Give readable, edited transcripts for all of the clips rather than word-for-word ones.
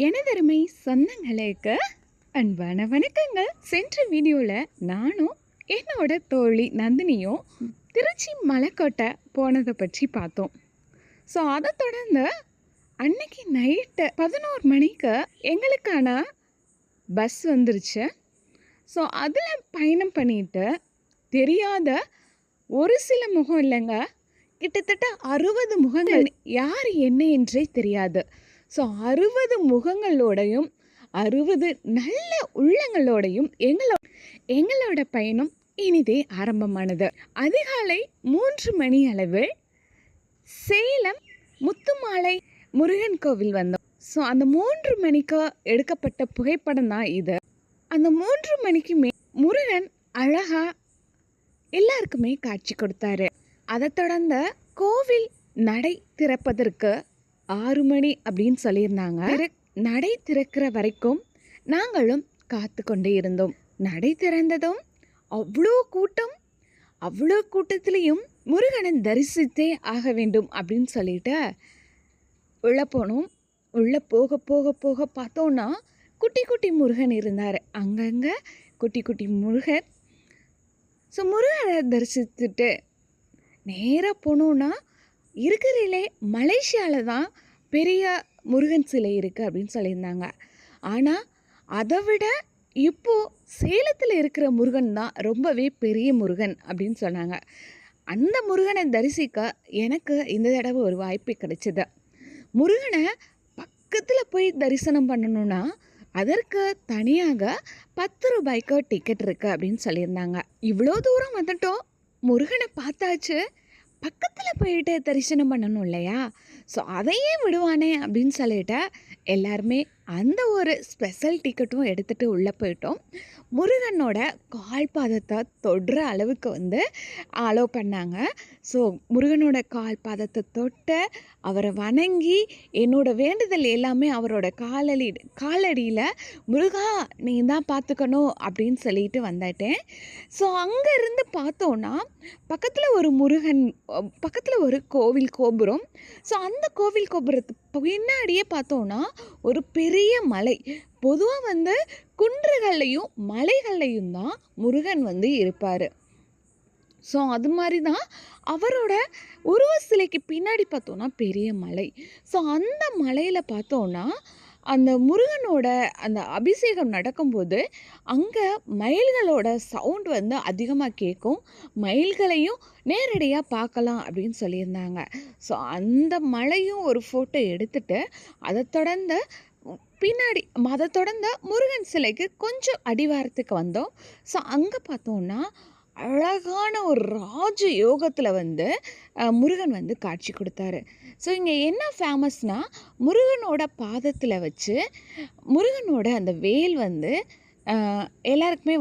எனதருமை சொந்தங்களுக்கு அன்பான வணக்கங்கள். சென்ற வீடியோவில் நானும் என்னோட தோழி நந்தினியும் திருச்சி மலைக்கோட்டை போனதை பற்றி பார்த்தோம். ஸோ அதை தொடர்ந்து அன்னைக்கு நைட்டு 11 மணிக்கு எங்களுக்கான பஸ் வந்துருச்சு. ஸோ அதில் பயணம் பண்ணிட்டு தெரியாத ஒரு சில முகம் இல்லைங்க, கிட்டத்தட்ட 60 முகங்கள் யார் என்ன என்றே தெரியாது. ஸோ 60 முகங்களோடையும் 60 நல்ல உள்ளங்களோடையும் எங்களோட பயணம் இனிதே ஆரம்பமானது. அதிகாலை 3 மணி அளவில் சேலம் முத்துமாலை முருகன் கோவில் வந்தோம். ஸோ அந்த 3 மணிக்கு எடுக்கப்பட்ட புகைப்படம் தான் இது. அந்த 3 மணிக்குமே முருகன் அழகா எல்லாருக்குமே காட்சி கொடுத்தாரு. அதை தொடர்ந்து கோவில் நடை திறப்பதற்கு 6 மணி அப்படின்னு சொல்லியிருந்தாங்க. நடை திறக்கிற வரைக்கும் நாங்களும் காத்து கொண்டே இருந்தோம். நடை திறந்ததும் அவ்வளோ கூட்டத்திலையும் முருகனை தரிசித்தே ஆக வேண்டும் அப்படின்னு சொல்லிட்டு உள்ளே போனோம். உள்ளே போக போக போக பார்த்தோன்னா குட்டி குட்டி முருகன் இருந்தார். அங்கங்கே குட்டி குட்டி முருகன். ஸோ முருகனை தரிசித்துட்டு நேராக போனோன்னா இருக்கிறதிலே மலேசியாவில் தான் பெரிய முருகன் சிலை இருக்குது அப்படின்னு சொல்லியிருந்தாங்க. ஆனால் அதை விட இப்போது சேலத்தில் இருக்கிற முருகன் தான் ரொம்பவே பெரிய முருகன் அப்படின்னு சொன்னாங்க. அந்த முருகனை தரிசிக்க எனக்கு இந்த தடவை ஒரு வாய்ப்பு கிடைச்சிது. முருகனை பக்கத்தில் போய் தரிசனம் பண்ணணுன்னா அதற்கு தனியாக 10 ரூபாய்க்கு டிக்கெட் இருக்குது அப்படின்னு சொல்லியிருந்தாங்க. இவ்வளோ தூரம் வந்துட்டோம், முருகனை பார்த்தாச்சு, பக்கத்தில் போயிட்டு தரிசனம் பண்ணணும் இல்லையா? ஸோ அதையே விடுவானே அப்படின்னு சொல்லிட்டு எல்லாருமே அந்த ஒரு ஸ்பெஷல் டிக்கெட்டும் எடுத்துகிட்டு உள்ளே போயிட்டோம். முருகனோட கால் பாதத்தை தொடுற அளவுக்கு அலோவ் பண்ணாங்க. ஸோ முருகனோட கால் பாதத்தை தொட்டு அவரை வணங்கி என்னோட வேண்டுதல் எல்லாமே அவரோட காலடியில் முருகா நீ தான் பார்த்துக்கணும் அப்படின்னு சொல்லிட்டு வந்துட்டேன். ஸோ அங்கேருந்து பார்த்தோன்னா பக்கத்தில் ஒரு கோவில் கோபுரம். ஸோ அந்த கோவில் கோபுரத்துக்கு பின்னாடியே பார்த்தோன்னா ஒரு பெரிய மலை. பொதுவாக குன்றுகள்லையும் மலைகள்லையும் தான் முருகன் இருப்பார். ஸோ அது மாதிரி தான் அவரோட உருவ சிலைக்கு பின்னாடி பார்த்தோன்னா பெரிய மலை. ஸோ அந்த மலையில் பார்த்தோன்னா அந்த முருகனோட அந்த அபிஷேகம் நடக்கும்போது அங்கே மயில்களோட சவுண்ட் அதிகமாக கேட்கும். மயில்களையும் நேரடியாக பார்க்கலாம் அப்படின்னு சொல்லியிருந்தாங்க. ஸோ அந்த மலையும் ஒரு ஃபோட்டோ எடுத்துகிட்டு அதை தொடர்ந்து முருகன் சிலைக்கு கொஞ்சம் அடிவாரத்துக்கு வந்தோம். ஸோ அங்கே பார்த்தோன்னா அழகான ஒரு ராஜ யோகத்தில் முருகன் காட்சி கொடுத்தாரு. ஸோ இங்கே என்ன ஃபேமஸ்னால் முருகனோட பாதத்தில் வச்சு முருகனோட அந்த வேல் எல்லாருக்குமே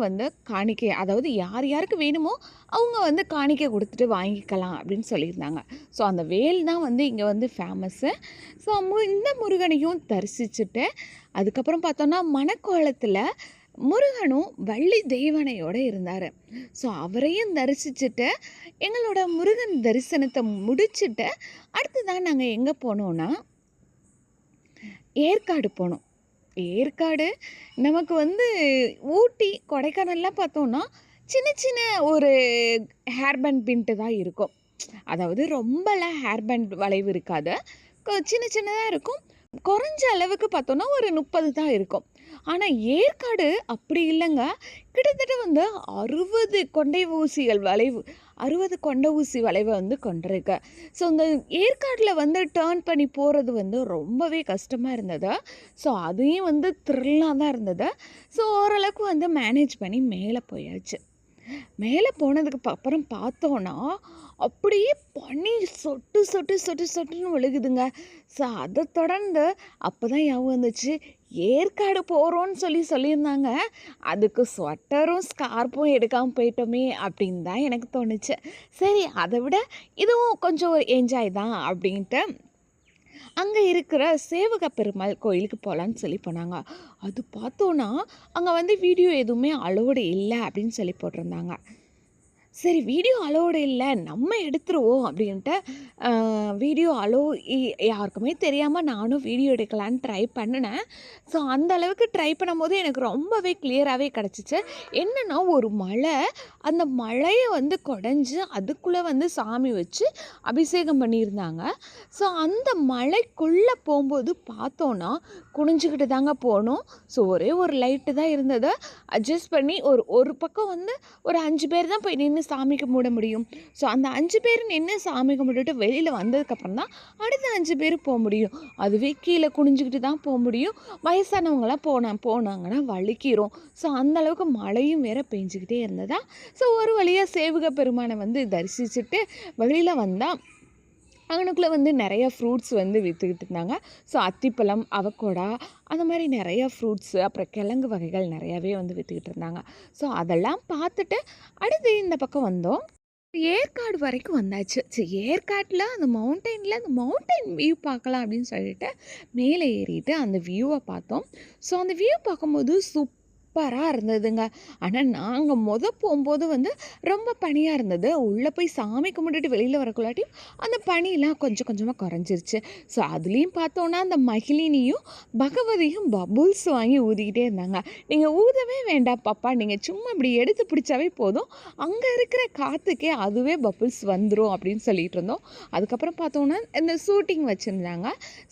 காணிக்கை, அதாவது யார் யாருக்கு வேணுமோ அவங்க காணிக்கை கொடுத்துட்டு வாங்கிக்கலாம் அப்படின்னு சொல்லியிருந்தாங்க. ஸோ அந்த வேல் தான் இங்கே ஃபேமஸ்ஸு. ஸோ இந்த முருகனையும் தரிசிச்சுட்டு அதுக்கப்புறம் பார்த்தோன்னா மணக்கோலத்தில் முருகனும் வள்ளி தெய்வனையோடு இருந்தார். ஸோ அவரையும் தரிசிச்சுட்டு எங்களோட முருகன் தரிசனத்தை முடிச்சுட்டு அடுத்ததான் நாங்கள் எங்கே போனோன்னா ஏற்காடு போனோம். ஏற்காடு நமக்கு ஊட்டி கொடைக்கானல்லாம் பார்த்தோன்னா சின்ன சின்ன ஒரு ஹேர்பேண்ட் பின்ட்டு தான் இருக்கும். அதாவது ரொம்பலாம் ஹேர்பேண்ட் வளைவு இருக்காது, சின்ன சின்னதாக இருக்கும். குறைஞ்ச அளவுக்கு பார்த்தோன்னா ஒரு 30 தான் இருக்கும். ஆனால் ஏற்காடு அப்படி இல்லைங்க, கிட்டத்தட்ட 60 கொண்டை ஊசிகள் வளைவு, 60 கொண்டை ஊசி வளைவை கொண்டிருக்கு. ஸோ இந்த ஏற்காட்டில் டேர்ன் பண்ணி போகிறது ரொம்பவே கஷ்டமாக இருந்தது. ஸோ அதையும் த்ரில்லாக தான் இருந்தது. ஸோ ஓரளவுக்கு மேனேஜ் பண்ணி மேலே போயாச்சு. மேலே போனதுக்கு அப்புறம் பார்த்தோன்னா அப்படியே பனி சொட்டு சொட்டு சொட்டு சொட்டுன்னு விழுகுதுங்க. ஸோ அதை தொடர்ந்து அப்போ தான் ஞாபகம் வந்துச்சு, ஏற்காடு போகிறோன்னு சொல்லியிருந்தாங்க, அதுக்கு ஸ்வெட்டரும் ஸ்கார்ப்பும் எடுக்காமல் போயிட்டோமே அப்படின்னு தான் எனக்கு தோணுச்சு. சரி, அதை விட இதுவும் கொஞ்சம் ஒரு என்ஜாய் தான் அப்படின்ட்டு அங்கே இருக்கிற சேவக பெருமாள் கோயிலுக்கு போகலான்னு போனாங்க. அது பார்த்தோன்னா அங்கே வீடியோ எதுவுமே அலோடு இல்லை அப்படின்னு போட்டிருந்தாங்க. சரி வீடியோ அலோவ்டு இல்ல. நம்ம எடுத்துருவோம் அப்படின்ட்டு வீடியோ யாருக்குமே தெரியாம நானும் வீடியோ எடுக்கலான்னு ட்ரை பண்ணுனேன். ஸோ அந்த அளவுக்கு ட்ரை பண்ணும்போது எனக்கு ரொம்பவே கிளியராவே கிடச்சிச்சு. என்னன்னா ஒரு மலை, அந்த மலைய வந்து கொடைஞ்சு அதுக்குள்ள வந்து சாமி வச்சு அபிஷேகம் பண்ணியிருந்தாங்க. ஸோ அந்த மலைக்குள்ள போம்போது பார்த்தோன்னா, குனிஞ்சுக்கிட்டு தாங்க போனோம். ஸோ ஒரே ஒரு லைட்டு தான் இருந்தது. அட்ஜஸ்ட் பண்ணி ஒரு ஒரு பக்கம் வந்து ஒரு 5 பேர் தான் போய் நின்னு சாமி கும்பிட முடியும். ஸோ அந்த 5 பேர் நின்னு சாமி கும்பிட்டுட்டு வெளியில வந்ததுக்கப்புறம் தான் அடுத்த 5 பேர் முடியும். அதுவே கீழ குனிஞ்சுக்கிட்டு தான் முடியும். வயசானவங்கலாம் போனாங்கன்னா வலிக்கிரும். ஸோ அந்த அளவுக்கு மழையும் வேற பெஞ்சுக்கிட்டே இருந்ததா. ஸோ ஒரு வழியா சேவுக பெருமானை வந்து தரிசிச்சுட்டு வெளியில வந்தா, அங்கனக்குள்ள வந்து நெறைய ஃப்ரூட்ஸ் வந்து வித்துக்கிட்டு இருந்தாங்க. ஸோ அத்திப்பழம், அவக்கோடா அந்த மாரி நெறைய ஃப்ரூட்ஸு, அப்புறம் கிழங்கு வகைகள் நெறையாவே வந்து வித்துக்கிட்டு இருந்தாங்க. ஸோ அதெல்லாம் பார்த்துட்டு அடுத்து இந்த பக்கம் வந்தோம். ஏற்காடு வரைக்கும் வந்தாச்சு. சரி ஏற்காட்ல அந்த மவுண்டைன் வியூ பார்க்கலாம் அப்படின்னு சொல்லிட்டு மேலே ஏறிட்டு அந்த வியூவ பார்த்தோம். ஸோ அந்த வியூ பார்க்கும்போது சூப்பரா இருந்ததுங்க. ஆனா நாங்க போம்போது வந்து ரொம்ப பனியா இருந்தது. உள்ள போய் சாமி கும்பிட்டுட்டு வெளியில வரக்குள்ளாட்டியும் அந்த பனிலாம் கொஞ்சம் கொஞ்சமா குறைஞ்சிருச்சு. ஸோ அதுலயும் பார்த்தோன்னா அந்த மகிழினியும், பகவதியும் பபுள்ஸ் வாங்கி ஊதிக்கிட்டே இருந்தாங்க. "நீங்க ஊதவே வேண்டாம் பாப்பா. நீங்க சும்மா இப்படி எடுத்து பிடிச்சாவே போதும். அங்க இருக்கிற காத்துக்கே அதுவே பபுள்ஸ் வந்துரும்." அப்படின்னு சொல்லிட்டு இருந்தோம். அதுக்கப்புறம் பார்த்தோன்னா இந்த ஷூட்டிங் வச்சிருந்தாங்க.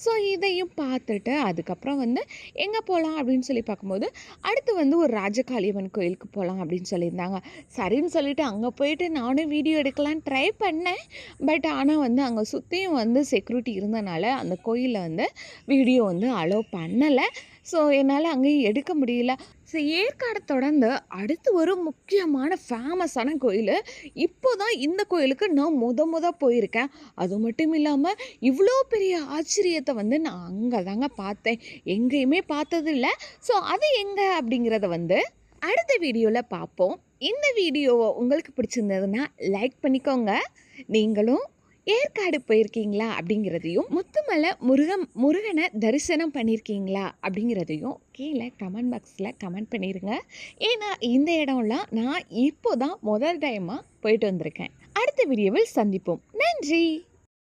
ஸோ இதையும் பார்த்துட்டு அதுக்கப்புறம் வந்து எங்க போலாம் அப்படின்னு சொல்லி பார்க்கும்போது, அடுத்து வந்து ஒரு ராஜகாளியம்மன் கோயிலுக்கு போலாம் அப்படின்னு சொல்லியிருந்தாங்க. சரின்னு சொல்லிட்டு அங்க போயிட்டு நானும் வீடியோ எடுக்கலான்னு ட்ரை பண்ணேன். பட் ஆனா வந்து அங்க சுத்தியும் வந்து செக்யூரிட்டி இருந்தனால அந்த கோயில்ல வந்து வீடியோ வந்து அலோவ் பண்ணல. ஸோ என்னால அங்கேயும் எடுக்க முடியல. ஸோ ஏற்காட தொடர்ந்து அடுத்து ஒரு முக்கியமான ஃபேமஸான கோயிலு. இப்போ தான் இந்த கோயிலுக்கு நான் மொத போயிருக்கேன். அது மட்டும் இல்லாம இவ்ளோ பெரிய ஆச்சரியத்த வந்து நான் அங்க தாங்க பார்த்தேன். எங்கேயுமே பார்த்ததில்ல. ஸோ அது எங்க அப்படிங்கிறத வந்து அடுத்த வீடியோல பார்ப்போம். இந்த வீடியோ உங்களுக்கு பிடிச்சிருந்ததுன்னா லைக் பண்ணிக்கோங்க. நீங்களும் ஏற்காடு போயிருக்கீங்களா அப்படிங்கிறதையும், முத்துமலை முருகனை தரிசனம் பண்ணியிருக்கீங்களா அப்படிங்கிறதையும் கீழே கமெண்ட் பாக்ஸில் கமெண்ட் பண்ணிடுங்க. ஏன்னா இந்த இடம்லாம் நான் இப்போ தான் முதல் டைமாக போயிட்டு வந்திருக்கேன். அடுத்த வீடியோவில் சந்திப்போம். நன்றி.